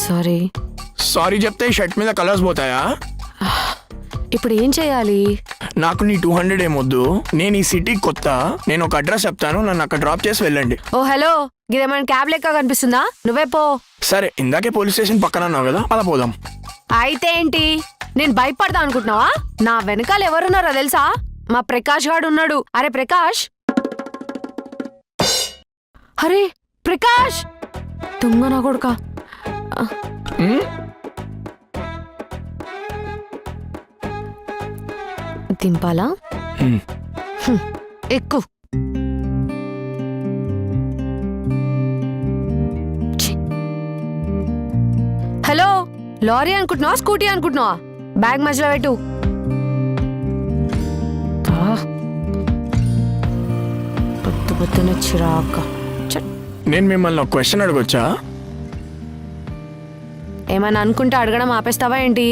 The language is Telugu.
సారీ. సారీ చెప్తే షర్ట్ మీద కలర్స్ పోతాయా? ఇప్పుడు ఏం చేయాలి? నాకు నీ 200 ఏమొద్దు. నేను ఈ సిటీ కొత్త. నేను ఒక అడ్రస్ చెప్తాను, నన్ను అక్కడ డ్రాప్ చేసి వెళ్ళండి. ఓ హలో, ఇదేమైనా క్యాబ్ లెక్క కనిపిస్తుందా? నువ్వే పో. సరే, ఇందాకే పోలీస్ స్టేషన్ పక్కన అన్నావు కదా, అలా పోదాం. అయితే ఏంటి, నేను భయపడతా అనుకుంటున్నావా? నా వెనకాల ఎవరున్నారో తెలుసా? మా ప్రకాష్ గాడు ఉన్నాడు. అరే ప్రకాష్, అరే ప్రకాష్, దొంగ నా కొడుకా. దింపాలా? ఎక్కు. హలో, లారీ అనుకుంటున్నావా స్కూటీ అనుకుంటున్నావా? బ్యాగ్ మధ్యలో పెట్టు. పొద్దు పొద్దున చిరాక. నేను మిమ్మల్ని ఒక క్వశ్చన్ అడగొచ్చా? ఏమైనా అనుకుంటే అడగడం ఆపేస్తావా ఏంటి?